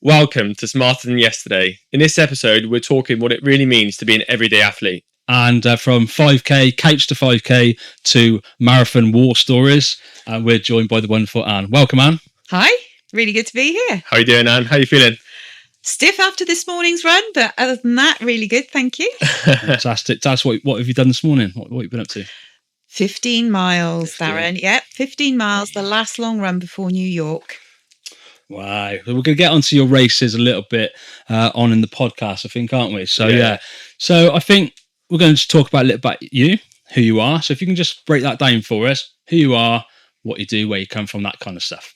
Welcome to Smarter Than Yesterday. In this episode, we're talking what it really means to be an everyday athlete. And from 5K, couch to 5K to marathon war stories. And we're joined by the wonderful Anne. Welcome, Anne. Hi, really good to be here. How are you doing, Anne? How are you feeling? Stiff after this morning's run, but other than that, really good, thank you. Fantastic. That's what have you done this morning? What have you been up to? 15 miles, Darren. Yep, 15 miles, the last long run before New York. Wow. So we're going to get onto your races a little bit on in the podcast, I think, aren't we? So, yeah. So I think we're going to talk about a little about you, who you are. So if you can just break that down for us, who you are, what you do, where you come from, that kind of stuff.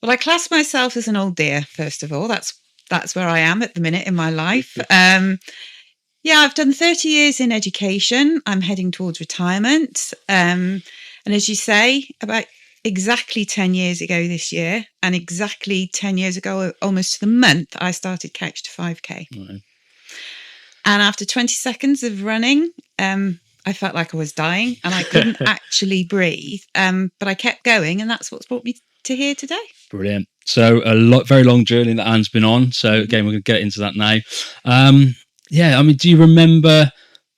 Well, I class myself as an old dear, first of all. That's where I am at the minute in my life. I've done 30 years in education. I'm heading towards retirement. And as you say, about exactly 10 years ago this year, and exactly 10 years ago, almost to the month, I started Couch to 5K. Right. And after 20 seconds of running, I felt like I was dying and I couldn't actually breathe. But I kept going, and that's what's brought me to here today. Brilliant. So very long journey that Anne's been on. So again, we're going to get into that now. Do you remember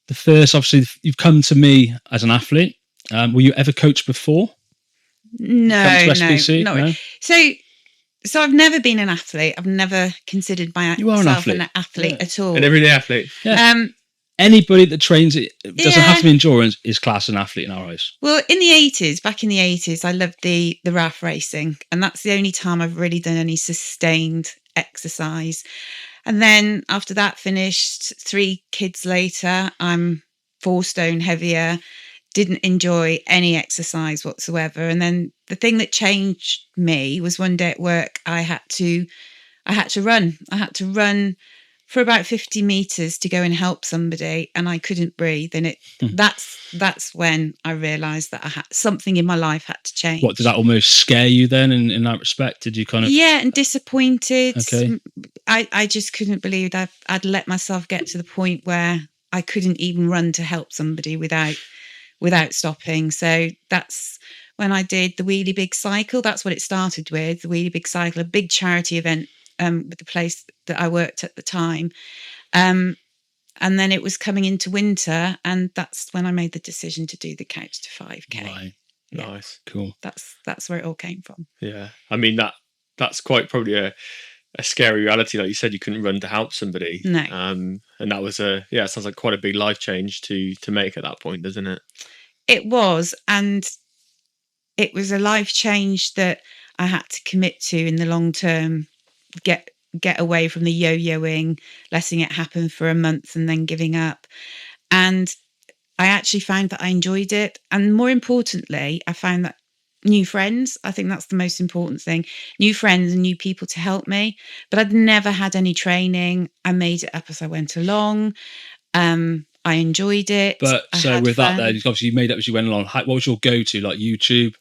the first, obviously you've come to me as an athlete. Were you ever coached before? No. So I've never been an athlete. I've never considered myself an athlete at all. An everyday athlete. Yeah. Anybody that trains it doesn't have to be endurance is classed an athlete in our eyes. Well, back in the 80s, I loved the RAF racing, and that's the only time I've really done any sustained exercise. And then after that finished, 3 kids later, I'm 4 stone heavier. Didn't enjoy any exercise whatsoever. And then the thing that changed me was one day at work, I had to run. I had to run for about 50 meters to go and help somebody, and I couldn't breathe. And that's when I realized that something in my life had to change. What, did that almost scare you then in that respect? Did you kind of... Yeah, and disappointed. Okay. I just couldn't believe that I'd let myself get to the point where I couldn't even run to help somebody without stopping. So that's when I did the Wheelie Big Cycle. That's what it started with, the Wheelie Big Cycle, a big charity event with the place that I worked at the time. And then it was coming into winter, and that's when I made the decision to do the Couch to 5K. Right. Yeah. Nice. Cool. That's where it all came from. Yeah. I mean, that's quite probably a scary reality. Like you said, you couldn't run to help somebody. No. And that was it sounds like quite a big life change to make at that point, doesn't it? It was, and it was a life change that I had to commit to in the long term. Get away from the yo-yoing, letting it happen for a month and then giving up. And I actually found that I enjoyed it. And more importantly, I found that new friends. I think that's the most important thing. New friends and new people to help me. But I'd never had any training. I made it up as I went along. I enjoyed it. But so with fun. That then, obviously you made it up as you went along. What was your go-to, like YouTube,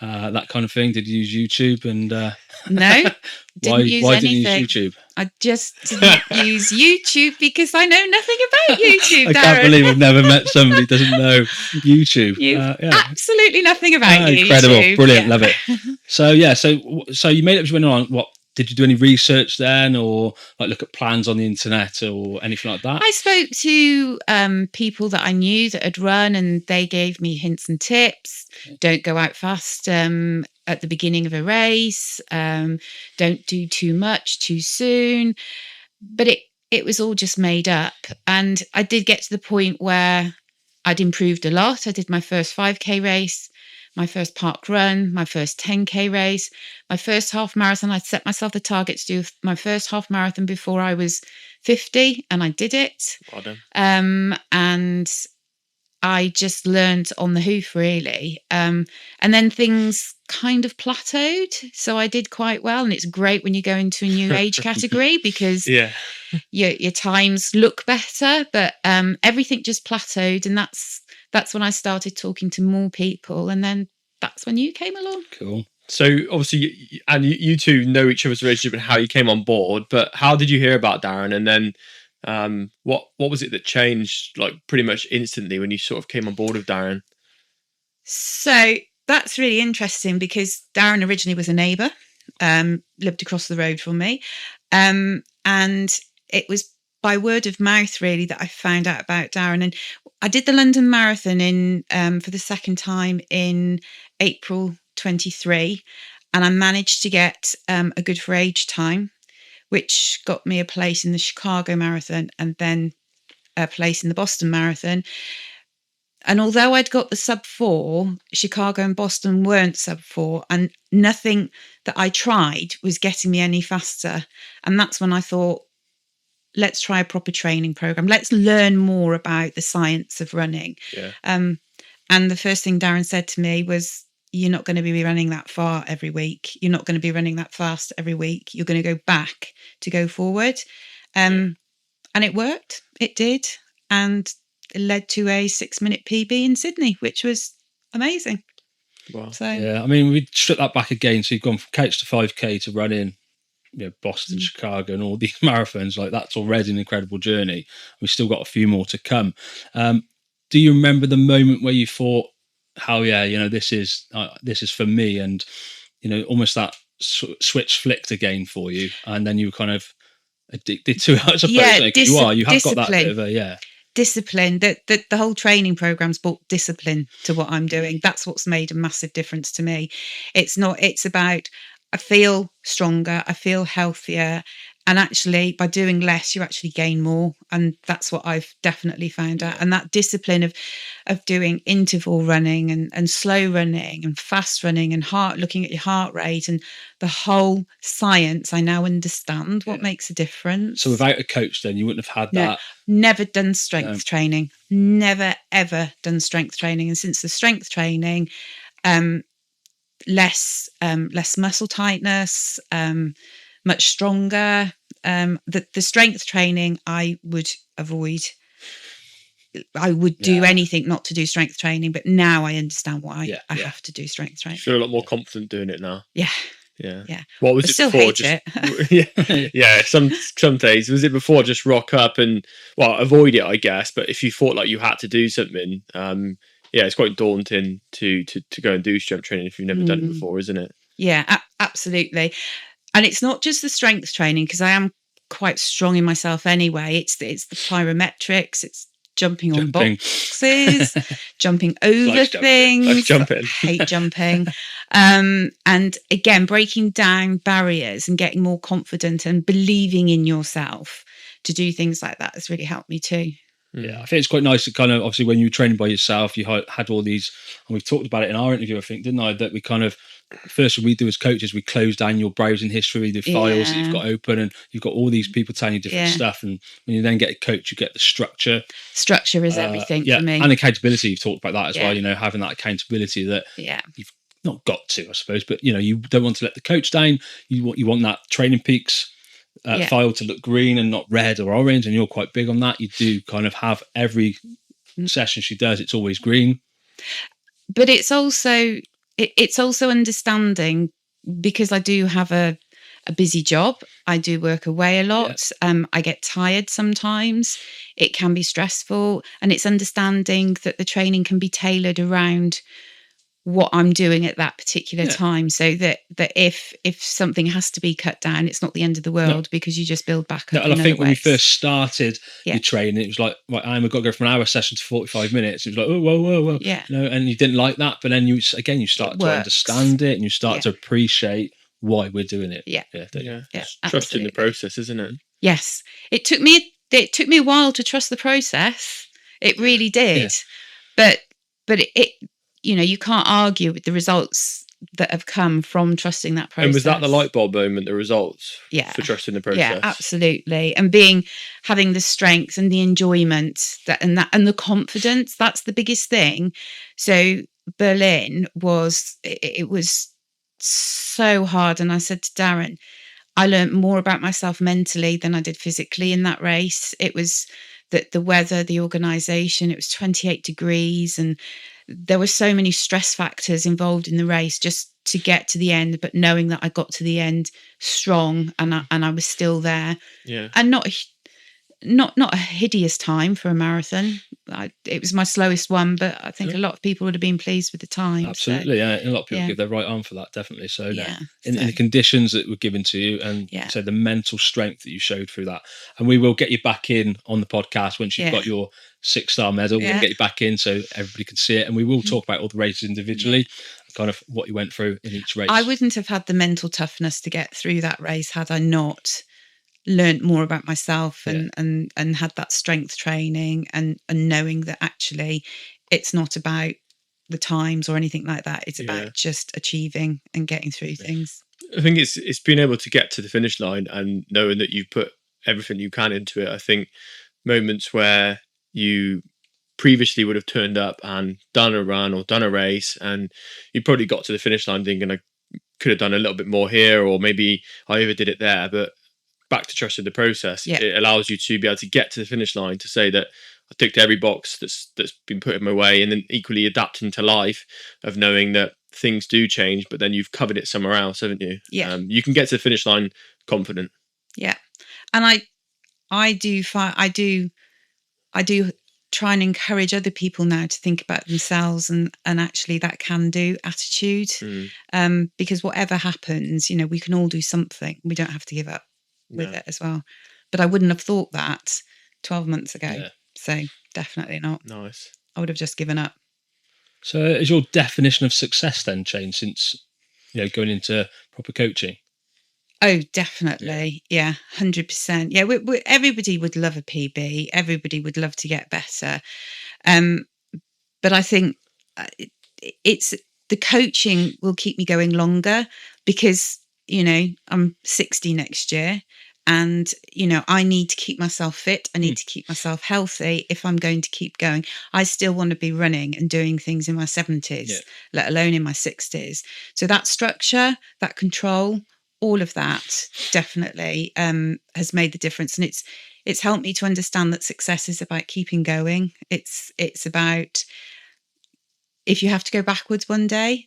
that kind of thing? Did you use YouTube? And no, didn't use why anything. Didn't you use YouTube? I just didn't use YouTube because I know nothing about YouTube, Darren. I can't believe I've never met somebody who doesn't know YouTube. Absolutely nothing about YouTube. Incredible. Brilliant. Love it. So you made it up as you went along. What, did you do any research then, or like look at plans on the internet or anything like that? I spoke to people that I knew that had run, and they gave me hints and tips. Don't go out fast at the beginning of a race. Don't do too much too soon. But it was all just made up. And I did get to the point where I'd improved a lot. I did my first 5K race, my first park run, my first 10K race, my first half marathon. I'd set myself the target to do my first half marathon before I was 50, and I did it. Well done. And I just learned on the hoof, really. And then things kind of plateaued. So I did quite well. And it's great when you go into a new age category because your times look better. But everything just plateaued. And that's when I started talking to more people. And then that's when you came along. Cool. So obviously, and you two know each other's relationship and how you came on board. But how did you hear about Darren? And then what was it that changed like pretty much instantly when you sort of came on board with Darren? So that's really interesting because Darren originally was a neighbour. lived across the road from me. And it was by word of mouth, really, that I found out about Darren. And I did the London Marathon for the second time in April 23. And I managed to get a good for age time, which got me a place in the Chicago Marathon and then a place in the Boston Marathon. And although I'd got the sub 4, Chicago and Boston weren't sub 4, and nothing that I tried was getting me any faster. And that's when I thought, let's try a proper training program. Let's learn more about the science of running. Yeah. And the first thing Darren said to me was, you're not going to be running that far every week. You're not going to be running that fast every week. You're going to go back to go forward. And it worked. It did. And it led to a 6-minute PB in Sydney, which was amazing. Wow. So Yeah, I mean, we strip that back again. So you've gone from couch to 5K to running, Boston, Chicago, and all these marathons. Like, that's already an incredible journey. We've still got a few more to come. Do you remember the moment where you thought, "How this is for me," and almost that switch flicked again for you, and then you were kind of addicted to it? I suppose you have got that bit of a discipline. The whole training program's brought discipline to what I'm doing. That's what's made a massive difference to me. It's about, I feel stronger, I feel healthier, and actually by doing less you actually gain more, and that's what I've definitely found out. And that discipline of doing interval running and slow running and fast running and looking at your heart rate and the whole science, I now understand what makes a difference. So without a coach then you wouldn't have had that? Never done strength training, never ever done strength training. And since the strength training, less muscle tightness, much stronger. The strength training I would avoid. I would do anything not to do strength training, but now I understand why I have to do strength training. You feel a lot more confident doing it now. Yeah. What was I it still before? Hate it. Yeah. Some days was it before just rock up and avoid it, I guess. But if you thought like you had to do something, it's quite daunting to go and do strength training if you've never done it before, isn't it? Yeah, absolutely. And it's not just the strength training, because I am quite strong in myself anyway. It's the plyometrics. It's jumping on boxes, jumping over things. Jumping. I hate jumping. And again, breaking down barriers and getting more confident and believing in yourself to do things like that has really helped me too. Yeah, I think it's quite nice to kind of, obviously when you were training by yourself, you had all these, and we've talked about it in our interview, I think, didn't I, that we kind of, first what we do as coaches, we close down your browsing history, the files that you've got open, and you've got all these people telling you different stuff, and when you then get a coach, you get the structure. Structure is everything for me. And accountability, you've talked about that as well, having that accountability that you've not got to, I suppose, but you don't want to let the coach down. You want that Training Peaks file to look green and not red or orange, and you're quite big on that. You do kind of have every session she does, it's always green. But it's also understanding, because I do have a busy job. I do work away a lot. I get tired sometimes. It can be stressful, and it's understanding that the training can be tailored around what I'm doing at that particular time, so that if something has to be cut down, it's not the end of the world, because you just build back up. And I think when we first started your training, it was like, right, we've got to go from an hour session to 45 minutes. It was like, whoa. And you didn't like that, but then you start to understand it, and you start to appreciate why we're doing it. Trust in the process, isn't it? Yes, it took me a while to trust the process. It really did, but it you can't argue with the results that have come from trusting that process. And was that the light bulb moment, the results for trusting the process? Yeah, absolutely. And having the strength and the enjoyment and the confidence, that's the biggest thing. So Berlin was so hard. And I said to Darren, I learned more about myself mentally than I did physically in that race. It was the weather, the organisation, it was 28 degrees, and there were so many stress factors involved in the race just to get to the end, but knowing that I got to the end strong and I was still there. Yeah. And not a hideous time for a marathon. it was my slowest one, but I think a lot of people would have been pleased with the time. Absolutely, so, yeah. And a lot of people yeah. give their right arm for that, definitely. So, Yeah, in so- the conditions that were given to you, and Yeah. so the mental strength that you showed through that, and we will get you back in on the podcast once you've Yeah. got your 6-star medal. We're going Yeah. to get you back in so everybody can see it, and we will talk about all the races individually, kind of what you went through in each race. I wouldn't have had the mental toughness to get through that race had I not learned more about myself and had that strength training and knowing that actually it's not about the times or anything like that. It's about just achieving and getting through things. I think it's being able to get to the finish line and knowing that you put everything you can into it. I think moments where you previously would have turned up and done a run or done a race, and you probably got to the finish line thinking I could have done a little bit more here, or maybe I overdid it there, but back to trusting the process. It allows you to be able to get to the finish line to say that I ticked every box that's been put in my way, and then equally adapting to life of knowing that things do change, but then you've covered it somewhere else, haven't you? Yeah. You can get to the finish line confident. Yeah. And I do try and encourage other people now to think about themselves and actually that can do attitude. Because whatever happens, we can all do something. We don't have to give up with it as well. But I wouldn't have thought that 12 months ago. Yeah. So definitely not. Nice. I would have just given up. So has your definition of success then changed since going into proper coaching? Oh, definitely. Yeah, 100%. Yeah, everybody would love a PB. Everybody would love to get better. But I think it's the coaching will keep me going longer because, I'm 60 next year. And, I need to keep myself fit. I need to keep myself healthy if I'm going to keep going. I still want to be running and doing things in my 70s, let alone in my 60s. So that structure, that control, all of that definitely has made the difference. And it's helped me to understand that success is about keeping going. It's about if you have to go backwards one day,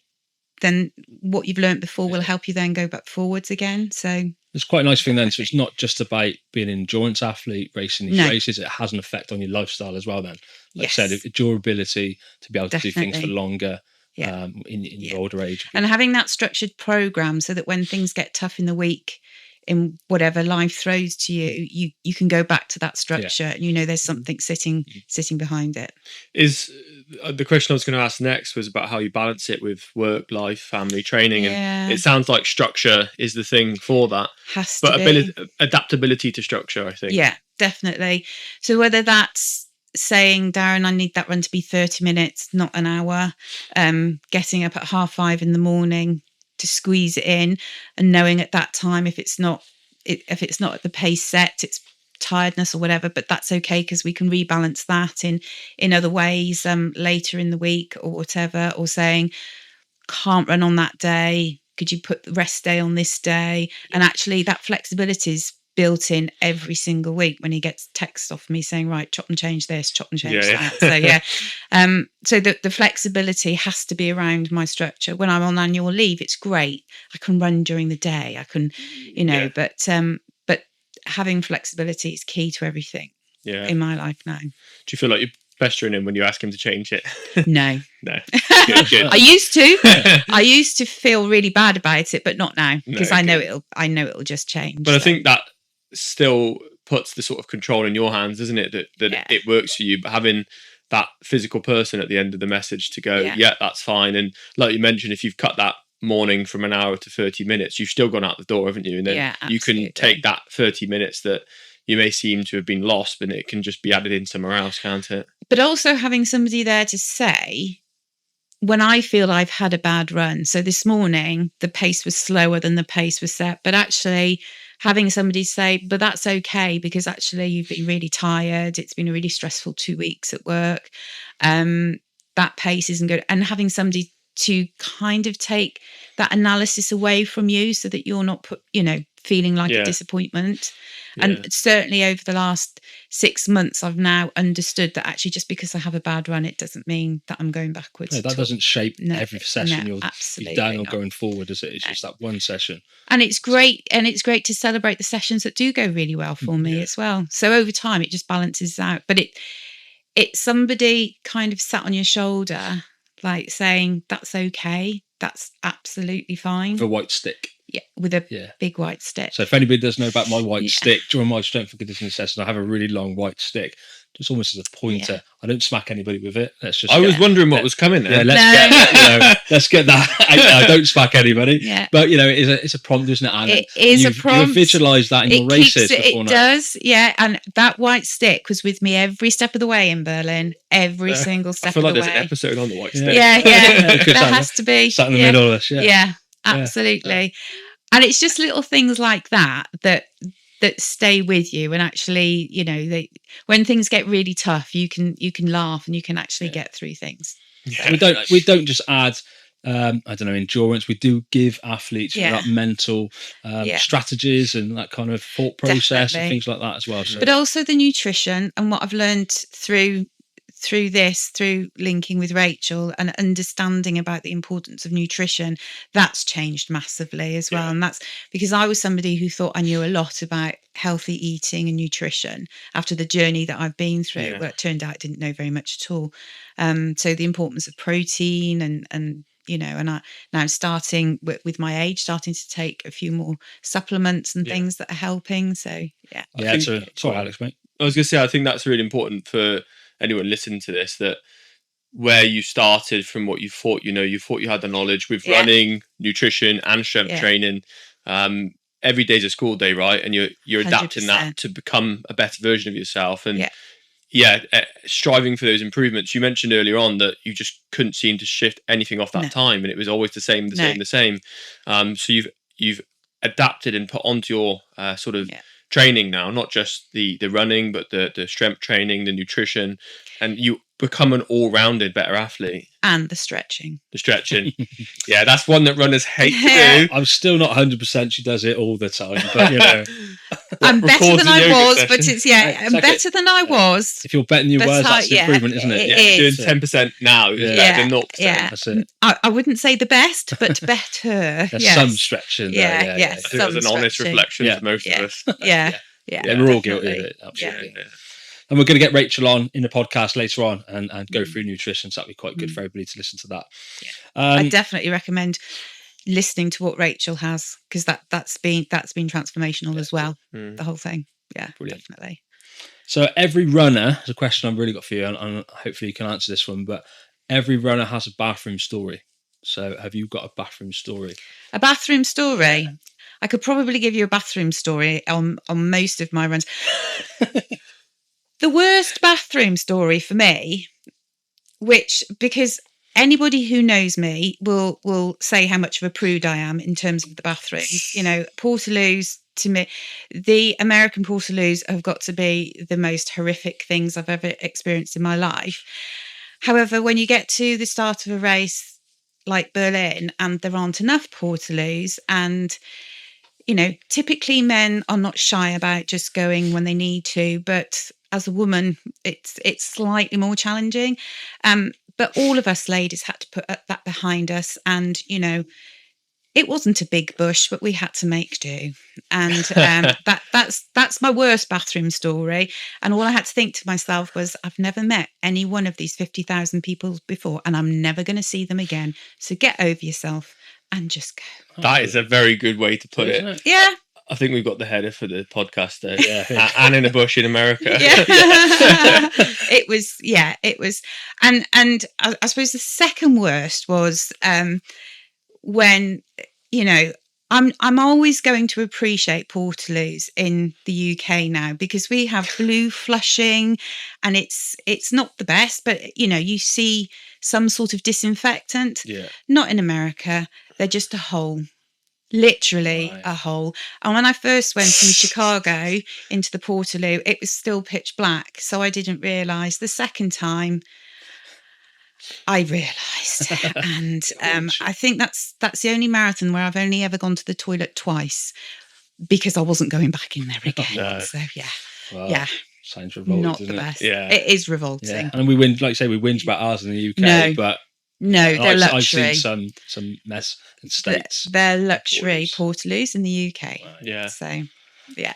then what you've learned before will help you then go back forwards again. So it's quite a nice thing then. So it's not just about being an endurance athlete racing these races. It has an effect on your lifestyle as well then. Like I said, durability to be able to do things for longer in your older age. And having that structured program so that when things get tough in the week, in whatever life throws to you, you can go back to that structure and there's something sitting behind it. Is the question I was going to ask next was about how you balance it with work, life, family, training, and it sounds like structure is the thing for that. Has to be. Adaptability to structure, I think. Yeah, definitely. So whether that's saying, Darren, I need that run to be 30 minutes, not an hour, getting up at 5:30 in the morning to squeeze it in, and knowing at that time if it's not at the pace set, it's tiredness or whatever, but that's okay because we can rebalance that in other ways later in the week or whatever. Or saying, can't run on that day, could you put the rest day on this day? And actually that flexibility is built in every single week when he gets text off me saying, right, chop and change this, chop and change that. So so the flexibility has to be around my structure. When I'm on annual leave, it's great. I can run during the day. I can, but having flexibility is key to everything in my life now. Do you feel like you're pestering him when you ask him to change it? No. No. Good. I used to feel really bad about it, but not now because I know it'll just change. But I think that still puts the sort of control in your hands, isn't it? That it works for you, but having that physical person at the end of the message to go, that's fine. And like you mentioned, if you've cut that morning from an hour to 30 minutes, you've still gone out the door, haven't you? And then you can take that 30 minutes that you may seem to have been lost, but it can just be added in somewhere else, can't it? But also having somebody there to say, when I feel I've had a bad run, so this morning the pace was slower than the pace was set, but actually having somebody say, but that's okay because actually you've been really tired, it's been a really stressful 2 weeks at work, that pace isn't good. And having somebody to kind of take that analysis away from you so that you're not feeling like a disappointment. And certainly over the last 6 months, I've now understood that actually just because I have a bad run, it doesn't mean that I'm going backwards. No, that doesn't shape every session you're down or going forward, is it? It's just that one session. And it's great. And it's great to celebrate the sessions that do go really well for me as well. So over time, it just balances out. But it's somebody kind of sat on your shoulder, like saying, that's okay. That's absolutely fine. With a white stick. Yeah, with a big white stick. So if anybody does know about my white stick, during my strength and conditioning session, I have a really long white stick, just almost as a pointer. Yeah. I don't smack anybody with it. Let's just. I was wondering what was coming there. Yeah, let's get that. I don't smack anybody. Yeah. But it's a prompt, isn't it, Anna? It is a prompt. You visualise that in your races. It does, yeah. And that white stick was with me every step of the way in Berlin. Every single step of the way. I feel like there's an episode on the white stick. Yeah. There has to be. Sat in the middle of us. Yeah, absolutely. And it's just little things like that stay with you, and actually, when things get really tough, you can laugh and you can actually get through things. Yeah. We don't just add endurance. We do give athletes that mental strategies and that kind of thought process and things like that as well. So. But also the nutrition, and what I've learned through linking with Rachel and understanding about the importance of nutrition, that's changed massively as well. And that's because I was somebody who thought I knew a lot about healthy eating and nutrition after the journey that I've been through, but it turned out I didn't know very much at all. So the importance of protein and and I now starting with my age, starting to take a few more supplements and things that are helping. So sorry, Alex, mate. I was going to say, I think that's really important for anyone listening to this, that where you started from what you thought you had the knowledge with running, nutrition and strength training. Every day's a school day, right? And you're adapting 100%. That to become a better version of yourself. And striving for those improvements. You mentioned earlier on that you just couldn't seem to shift anything off that time, and it was always the same. So you've adapted and put onto your sort of training now, not just the running, but the strength training, the nutrition, and you become an all-rounded better athlete. And the stretching. Yeah, that's one that runners hate to do. I'm still not 100%. She does it all the time, but I'm better than I was, but it's I'm better than I was. If you're betting your words, that's improvement, isn't it? Is. Doing 10% now is better than 0%. Yeah. That's it. I wouldn't say the best, but better. There's some stretching. Yeah. I think it was an honest reflection for most of us. Yeah, we're all guilty of it. Absolutely. Yeah. And we're going to get Rachel on in the podcast later on and go through nutrition. So that'd be quite good for everybody to listen to that. Yeah. I definitely recommend listening to what Rachel has, because that's been transformational as well. The whole thing. Yeah, brilliant. Definitely. So every runner, there's a question I've really got for you, and hopefully you can answer this one, but every runner has a bathroom story. So have you got a bathroom story? A bathroom story? I could probably give you a bathroom story on most of my runs. The worst bathroom story for me, because anybody who knows me will say how much of a prude I am in terms of the bathrooms. Portaloos, to me, the American Portaloos have got to be the most horrific things I've ever experienced in my life. However, when you get to the start of a race like Berlin and there aren't enough Portaloos, and typically men are not shy about just going when they need to, but as a woman, it's slightly more challenging. But all of us ladies had to put that behind us, and it wasn't a big bush, but we had to make do. And that's my worst bathroom story. And all I had to think to myself was, I've never met any one of these 50,000 people before, and I'm never going to see them again. So get over yourself and just go. That is a very good way to put it. Yeah. I think we've got the header for the podcast there. Yeah. And in a bush in America. Yeah. It was. And I suppose the second worst was when, I'm always going to appreciate Portaloos in the UK now, because we have blue flushing, and it's not the best, but you see some sort of disinfectant. Yeah. Not in America. They're just a hole. Literally a hole. And when I first went from Chicago into the Portaloo, it was still pitch black, so I didn't realise. The second time I realised. And I think that's the only marathon where I've only ever gone to the toilet twice, because I wasn't going back in there again. No. So sounds revolting. Not the best. Yeah, it is revolting. Yeah. And we whinge, like you say, we whinge about ours in the UK, but they're luxury. I've seen some mess in States. They're luxury Portaloos in the UK. Yeah. So, yeah.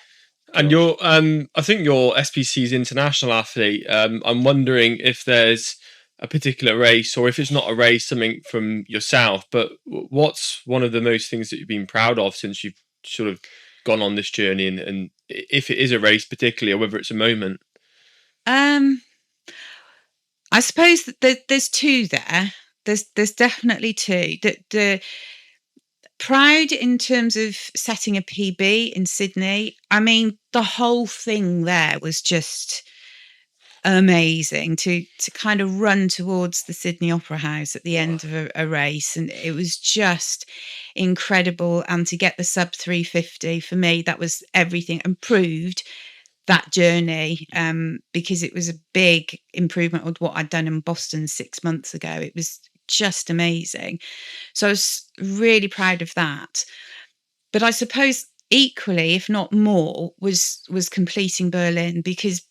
And you're, I think you're SPC's international athlete. I'm wondering if there's a particular race, or if it's not a race, something from yourself. But what's one of the most things that you've been proud of since you've sort of gone on this journey, and if it is a race particularly, or whether it's a moment? I suppose that there's two there. There's definitely two. The proud in terms of setting a PB in Sydney. I mean, the whole thing there was just amazing to kind of run towards the Sydney Opera House at the end of a race, and it was just incredible. And to get the sub 350, for me, that was everything, and proved that journey, because it was a big improvement of what I'd done in Boston 6 months ago. It was just amazing. So I was really proud of that. But I suppose equally, if not more, was completing Berlin, because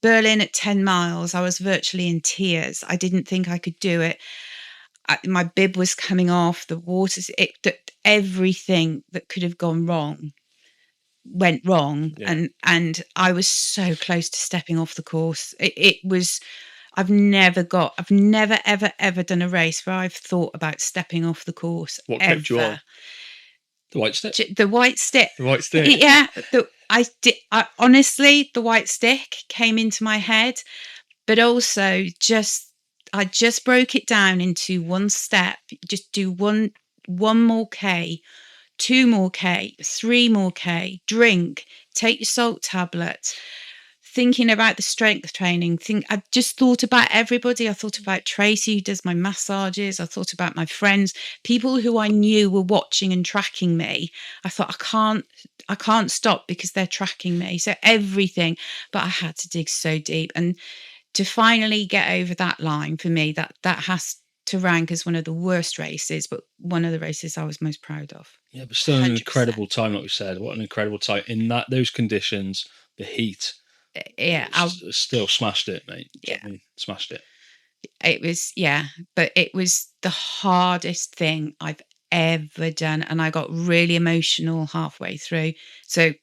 Berlin at 10 miles, I was virtually in tears. I didn't think I could do it. My bib was coming off, the waters, everything that could have gone wrong went wrong. Yeah. And I was so close to stepping off the course. It was, I've never ever done a race where I've thought about stepping off the course. What kept you on? The white stick. The white stick. The white stick. Yeah. I honestly, the white stick came into my head, but also I just broke it down into one step. Just do one more K, 2 more K, 3 more K, drink, take your salt tablets, thinking about the strength training. I just thought about everybody. I thought about Tracy, who does my massages. I thought about my friends, people who I knew were watching and tracking me. I thought, I can't stop because they're tracking me. So everything, but I had to dig so deep. And to finally get over that line, for me, that has to rank as one of the worst races, but one of the races I was most proud of. Yeah, but still an 100%. incredible time, like we said. What an incredible time in those conditions, the heat. Yeah, still smashed it, mate. Yeah. I mean, smashed it. It was, yeah, but it was the hardest thing I've ever done, and I got really emotional halfway through. So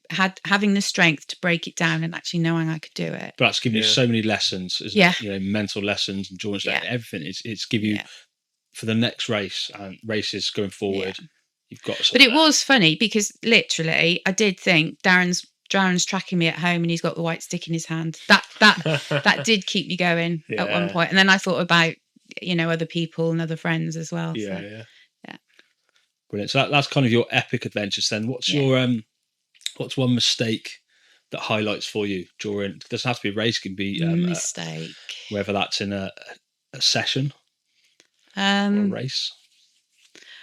having the strength to break it down and actually knowing I could do it. But that's given you so many lessons, isn't it? You know, mental lessons, endurance, everything. It's give you for the next race and races going forward. You've got. But it was funny because literally, I did think Darren's tracking me at home, and he's got the white stick in his hand. That did keep me going at one point. And then I thought about, other people and other friends as well. Yeah. Brilliant. So that's kind of your epic adventures. Then, what's your what's one mistake that highlights for you during? It doesn't have to be a race; it can be mistake. Whether that's in a session or a race.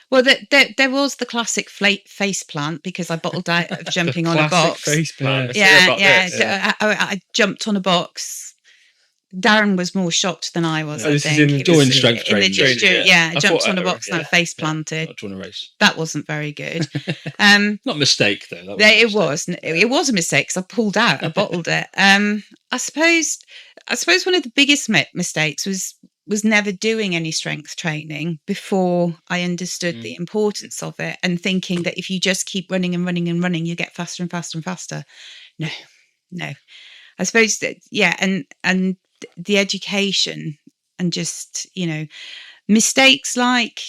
Well, there was the classic face plant, because I bottled out of jumping on a box. Face plant. I jumped on a box. Darren was more shocked than I was. I this think. is in during strength training. I jumped on a box and I face planted. Not during a race. That wasn't very good. Not a mistake though. It was a mistake because I pulled out. I bottled it. I suppose one of the biggest mistakes was never doing any strength training before I understood the importance of it, and thinking that if you just keep running and running and running, you get faster and faster and faster. No. I suppose that, and the education and just, mistakes like,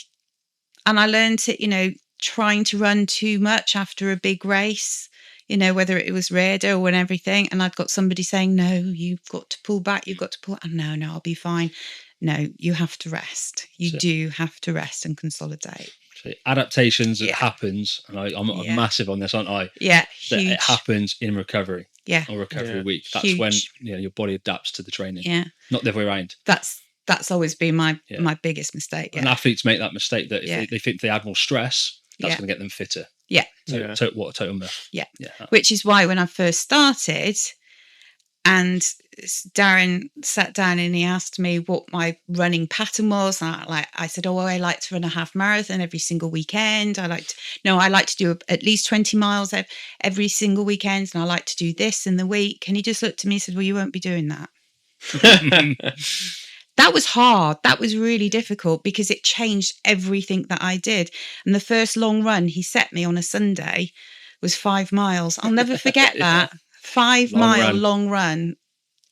and I learned it, trying to run too much after a big race, whether it was Redo and everything. And I'd got somebody saying, no, you've got to pull back. You've got to pull. No, I'll be fine. No, you have to rest. You do have to rest and consolidate. So adaptations, it happens. And I'm massive on this, aren't I? Yeah, that it happens in recovery. Yeah. Or recovery week. That's when your body adapts to the training. Yeah. Not the other way around. That's always been my biggest mistake. Yeah. And athletes make that mistake that if they think they add more stress, that's going to get them fitter. Yeah. So what a total myth. Yeah. Which is why when I first started, and Darren sat down and he asked me what my running pattern was, and I said, I like to run a half marathon every single weekend. I like to do at least 20 miles every single weekend, and I like to do this in the week. And he just looked at me and said, well, you won't be doing that. That was hard. That was really difficult because it changed everything that I did. And the first long run he set me on a Sunday was 5 miles. I'll never forget that. 5-mile run. long run,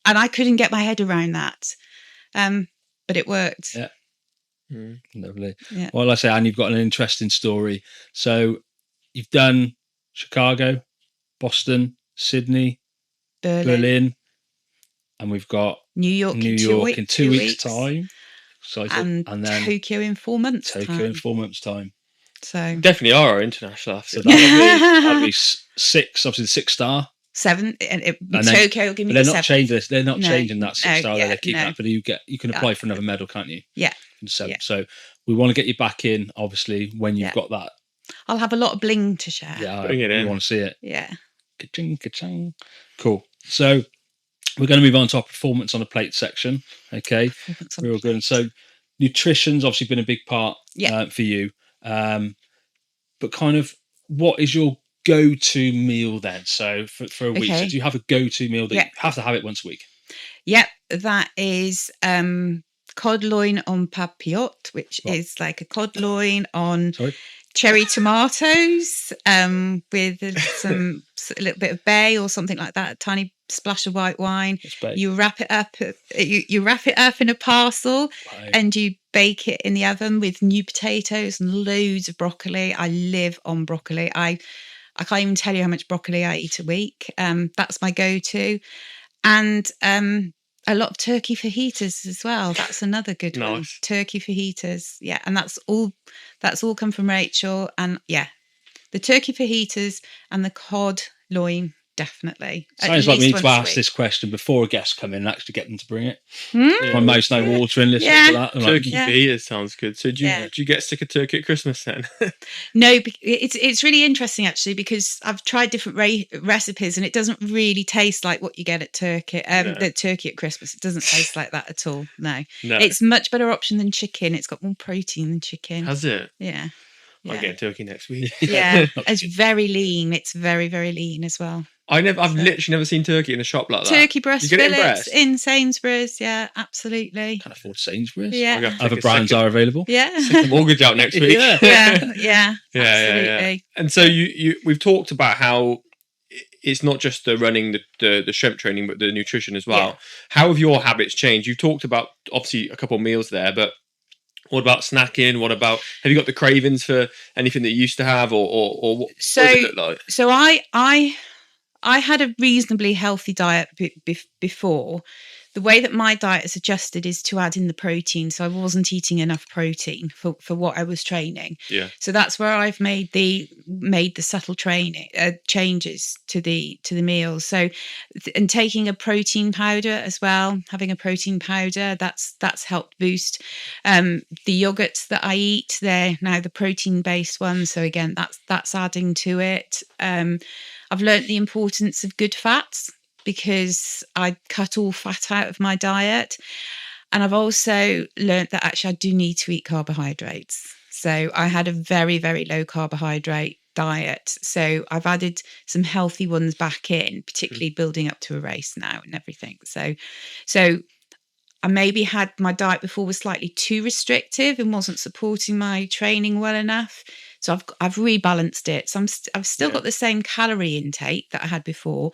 and I couldn't get my head around that. But it worked. Yeah. Lovely. Yeah. Well, like I say, and you've got an interesting story. So you've done Chicago, Boston, Sydney, Berlin, and we've got New York in 2 weeks' time. Excited. And then Tokyo in 4 months' time. So definitely are our international athletes. So that'll be 6, obviously the 6-star. 7, and Tokyo will give me they're the not 7. changing this. They're not changing that 6-star. Yeah, They're keeping that, but you can apply for another medal, can't you? Yeah. From 7. Yeah. So we want to get you back in, obviously, when you've got that. I'll have a lot of bling to share. Yeah, bring it in. We want to see it. Yeah. Ka-ching, ka-ching. Cool. So we're going to move on to our performance on the plate section. Okay. Real good. And so nutrition's obviously been a big part for you. But kind of what is your go-to meal then? So for a week, so do you have a go-to meal that you have to have it once a week? Yep, that is cod loin en papillote, which is like a cod loin on cherry tomatoes with a little bit of bay or something like that, a tiny splash of white wine. You wrap it up. You wrap it up in a parcel, and you bake it in the oven with new potatoes and loads of broccoli. I live on broccoli. I can't even tell you how much broccoli I eat a week. That's my go-to, and a lot of turkey fajitas as well. That's another good one. Turkey fajitas, and that's all come from Rachel. And the turkey fajitas and the cod loin. Definitely. Sounds like we need to ask this question before a guest come in and actually get them to bring it. My mouth's no watering, listening to that. Turkey fajitas sounds good. So do you get sick of turkey at Christmas then? No, it's really interesting actually, because I've tried different recipes and it doesn't really taste like what you get at turkey. The turkey at Christmas, it doesn't taste like that at all. No, it's a much better option than chicken. It's got more protein than chicken. Has it? Yeah. I'll get turkey next week. Yeah, it's very lean. It's very, very lean as well. I've literally never seen turkey in a shop like that. Turkey breast fillets in Sainsbury's. Yeah, absolutely. Can't afford Sainsbury's. Yeah. Other brands are available. Yeah. Take the mortgage out next week. Yeah. Absolutely. And so we've talked about how it's not just the running, the strength training, but the nutrition as well. Yeah. How have your habits changed? You talked about obviously a couple of meals there, but what about snacking? Have you got the cravings for anything that you used to have, or what does it look like? So I had a reasonably healthy diet before. The way that my diet has adjusted is to add in the protein. So I wasn't eating enough protein for what I was training. Yeah. So that's where I've made the subtle changes to the meals. So and taking a protein powder as well, having a protein powder, that's helped boost. The yogurts that I eat, they're now the protein based ones. So again, that's adding to it. I've learnt the importance of good fats, because I cut all fat out of my diet. And I've also learnt that actually I do need to eat carbohydrates. So I had a very, very low carbohydrate diet. So I've added some healthy ones back in, particularly building up to a race now and everything. So I maybe had my diet before was slightly too restrictive and wasn't supporting my training well enough. So I've rebalanced it. So I've still got the same calorie intake that I had before,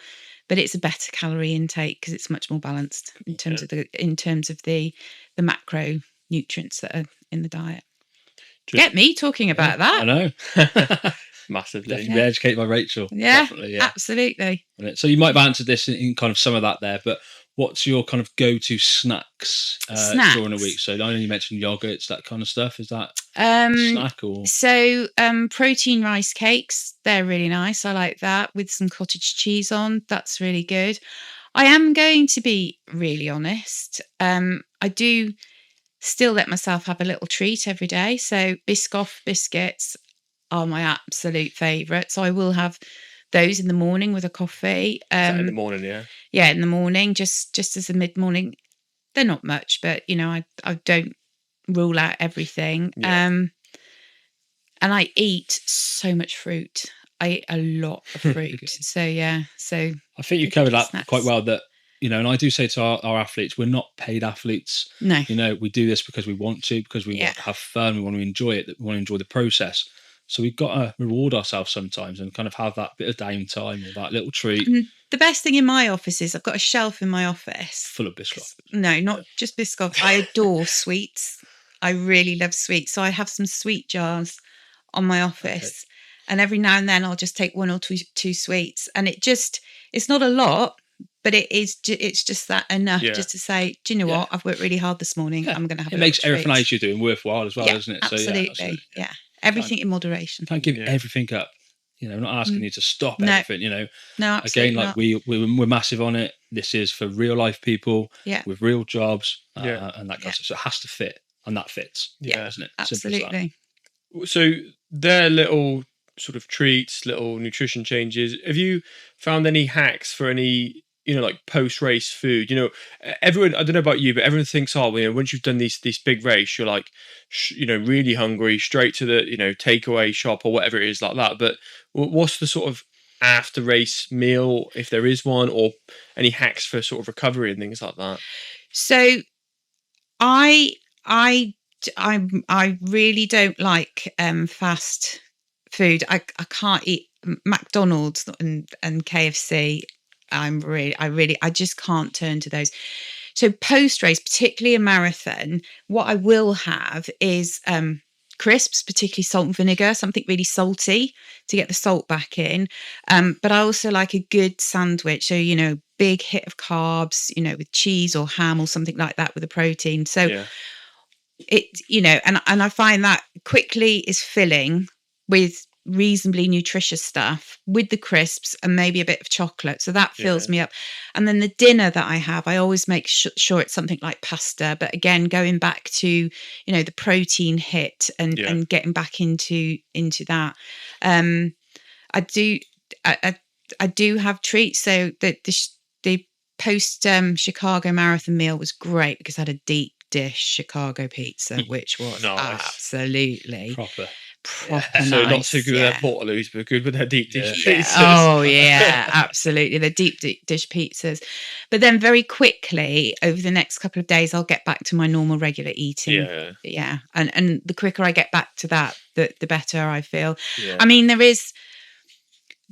but it's a better calorie intake because it's much more balanced in terms of the macro nutrients that are in the diet. Get me talking about that. I know. Massively. Definitely educated by Rachel. Yeah, definitely, absolutely. So you might have answered this in kind of some of that there, but what's your kind of go-to snacks during a week? So I know you mentioned yogurts, that kind of stuff. Is that a snack or? So protein rice cakes, they're really nice. I like that with some cottage cheese on. That's really good. I am going to be really honest. I do still let myself have a little treat every day. So Biscoff biscuits are my absolute favourite. So I will have those in the morning with a coffee. In the morning, yeah. Yeah, in the morning, just as a mid-morning. They're not much, but I don't rule out everything. Yeah. And I eat so much fruit. I eat a lot of fruit. So I think you covered that quite well. That and I do say to our athletes, we're not paid athletes. No. We do this because we want to, because we want to have fun, we want to enjoy it, we want to enjoy the process. So we've got to reward ourselves sometimes and kind of have that bit of downtime or that little treat. The best thing in my office is I've got a shelf in my office. Full of Biscoff. No, not just Biscoff. I adore sweets. I really love sweets. So I have some sweet jars on my office. And every now and then I'll just take one or two sweets. And it's not a lot, but it's just that enough just to say, do you know what? I've worked really hard this morning. Yeah. I'm going to have it makes everything else you're doing worthwhile as well, doesn't it? Absolutely. So, yeah. Everything in moderation. Can't give everything up. You know, we're not asking you to stop everything, you know. No, absolutely again, like we're massive on it. This is for real life people with real jobs and that kind of stuff. So it has to fit, and that fits. Isn't it? Absolutely. So they're little sort of treats, little nutrition changes. Have you found any hacks for any, you know, like post-race food? You know, everyone, I don't know about you, but everyone thinks, oh, you know, once you've done these big race, you're like, you know, really hungry, straight to the, you know, takeaway shop or whatever it is like that. But what's the sort of after race meal, if there is one, or any hacks for sort of recovery and things like that? So I really don't like fast food. I can't eat McDonald's and KFC. I just can't turn to those. So post race, particularly a marathon, what I will have is crisps, particularly salt and vinegar, something really salty to get the salt back in. But I also like a good sandwich. So, you know, big hit of carbs, you know, with cheese or ham or something like that with a protein. So it, you know, and I find that quickly is filling with reasonably nutritious stuff with the crisps and maybe a bit of chocolate. So that fills me up. And then the dinner that I have, I always make sure it's something like pasta. But again, going back to, you know, the protein hit and getting back into that. I do have treats. So the post Chicago marathon meal was great because I had a deep dish Chicago pizza, which was absolutely proper nice. So not so good with their portaloos, but good with their deep dish pizzas. Oh yeah, absolutely. The deep dish pizzas. But then very quickly over the next couple of days, I'll get back to my normal regular eating. Yeah. And the quicker I get back to that, the better I feel. I mean, there is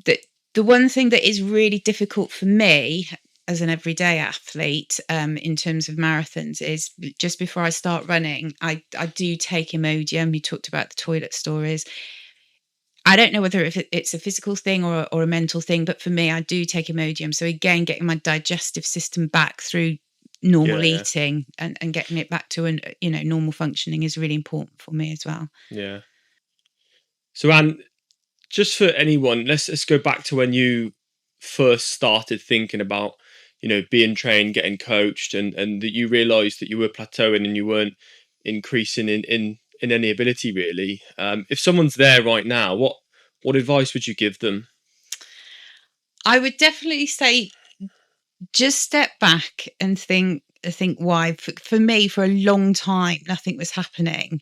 the one thing that is really difficult for me as an everyday athlete, in terms of marathons, is just before I start running, I do take Imodium. You talked about the toilet stories. I don't know whether it's a physical thing or a mental thing, but for me, I do take Imodium. So again, getting my digestive system back through normal eating and getting it back to normal functioning is really important for me as well. Yeah. So Anne, just for anyone, let's go back to when you first started thinking about, you know, being trained, getting coached, and that you realised that you were plateauing and you weren't increasing in any ability really. If someone's there right now, what advice would you give them? I would definitely say just step back and think why. For me, for a long time, nothing was happening.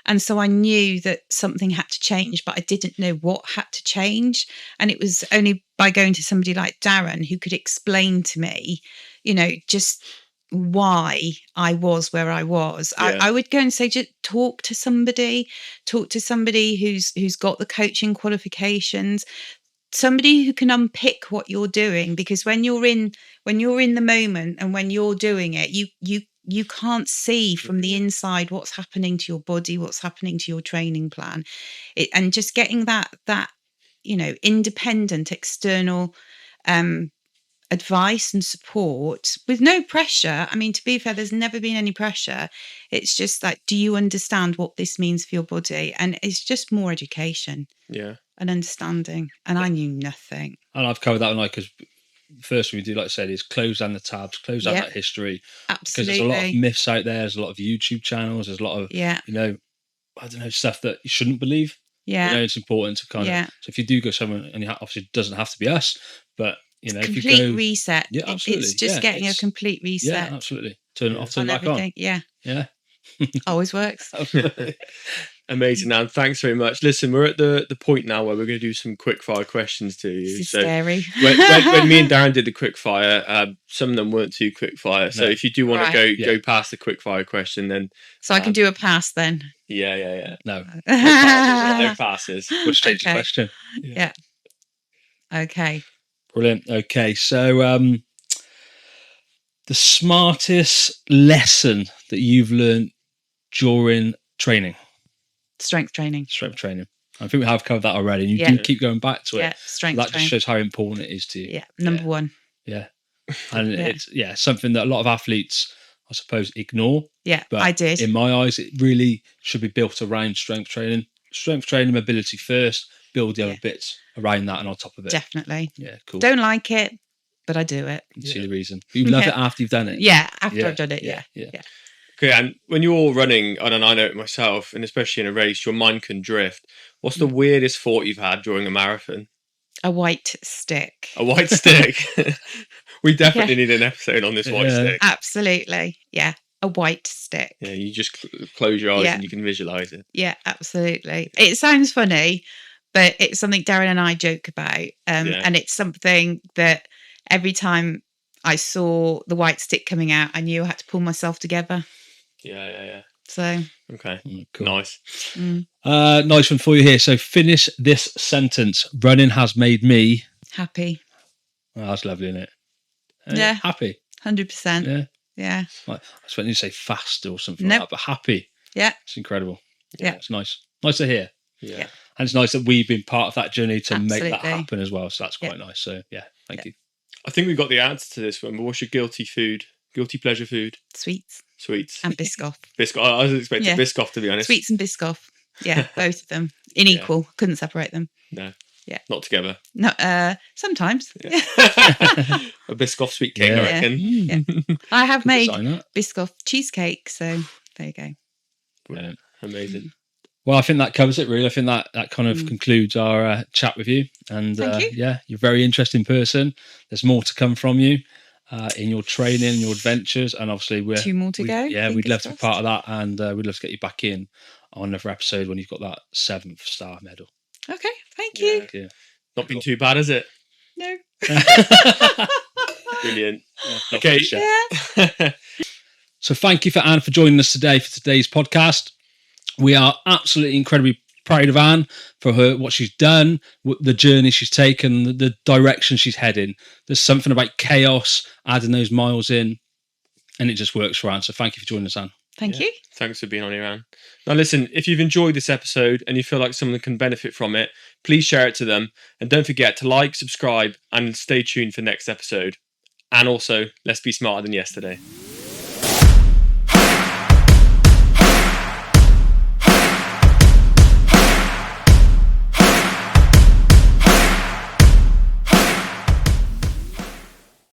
And so I knew that something had to change, but I didn't know what had to change. And it was only by going to somebody like Darren who could explain to me, you know, just why I was where I was. I would go and say, just talk to somebody who's got the coaching qualifications, somebody who can unpick what you're doing, because when you're in the moment and when you're doing it, you can't see from the inside what's happening to your body, what's happening to your training plan. And just getting that you know, independent external advice and support with no pressure. I mean, to be fair, there's never been any pressure. It's just like, do you understand what this means for your body? And it's just more education and understanding. And I knew nothing. And I've covered that one, like, because first thing we do, like I said, is close down the tabs, close down that history. Absolutely. Because there's a lot of myths out there. There's a lot of YouTube channels. There's a lot of, you know, I don't know, stuff that you shouldn't believe. Yeah. You know, it's important to kind of, so if you do go somewhere, and obviously it doesn't have to be us, but, you know, complete if you go, reset. Yeah, absolutely. It's just getting a complete reset. Yeah, absolutely. Turn it off, turn it back on. Yeah. Yeah. Always works. Amazing, Anne. Thanks very much. Listen, we're at the point now where we're going to do some quick fire questions to you. This is scary. when me and Darren did the quick fire, some of them weren't too quick fire. So if you do want to go past the quick fire question, then so I can do a pass then. Yeah. No passes. No passes. We'll change the question. Yeah. Okay. Brilliant. Okay, so the smartest lesson that you've learned during training, Strength training. strength training. I think we have covered that already, and you Yeah. do keep going back to Yeah, it. strength That just training. shows how important it is to you. Yeah, number one. Yeah, and Yeah. it's something that a lot of athletes, I suppose, ignore. Yeah, But I did. in my eyes, it really should be built around strength training. Strength training, mobility first. Build the other bits around that and on top of it. Definitely. Yeah, cool. Don't like it, but I do it. You see the reason. You love it after you've done it. Yeah, after Yeah, I've done it. yeah, Yeah. yeah. Okay, and when you're running, and I know it myself, and especially in a race, your mind can drift. What's the weirdest thought you've had during a marathon? A white stick. A white stick. We definitely need an episode on this white stick. Absolutely. Yeah. A white stick. Yeah, you just close your eyes and you can visualize it. Yeah, absolutely. It sounds funny, but it's something Darren and I joke about. And it's something that every time I saw the white stick coming out, I knew I had to pull myself together. Yeah. So. Okay. Cool. Nice. Nice one for you here. So finish this sentence. Running has made me happy. Oh, that's lovely, isn't it? Yeah. Happy. 100%. Yeah. Like, I was when you say fast or something like that, but happy. Yeah. It's incredible. Yeah. It's nice. Nice to hear. Yeah. And it's nice that we've been part of that journey to Absolutely. make that happen as well. So that's quite nice. So yeah, thank you. I think we've got the answer to this one, but what's your guilty pleasure food? Sweets. Sweets. And Biscoff. Biscoff. I was expecting Biscoff, to be honest. Sweets and Biscoff. Yeah, both of them. In equal. Couldn't separate them. No. Yeah. Not together. No, sometimes. Yeah. A Biscoff sweet cake, I reckon. Yeah. I have made Biscoff cheesecake, so there you go. Brilliant. Amazing. Well, I think that covers it, really. I think that kind of concludes our chat with you. And Thank you. Yeah, you're a very interesting person. There's more to come from you in your training, your adventures. And obviously, we're 2 more to go. Yeah, we'd love to be part of that. And we'd love to get you back in on another episode when you've got that 7th star medal. Okay, thank you. Yeah. Not been too bad, has it? No. Brilliant. Yeah, okay. Yeah. So thank you for Anne for joining us today for today's podcast. We are absolutely incredibly proud of Anne for what she's done, the journey she's taken, the direction she's heading. There's something about chaos, adding those miles in, and it just works for Anne. So thank you for joining us, Anne. Thank you. Thanks for being on here, Anne. Now listen, if you've enjoyed this episode and you feel like someone can benefit from it, please share it to them. And don't forget to like, subscribe, and stay tuned for next episode. And also, let's be smarter than yesterday.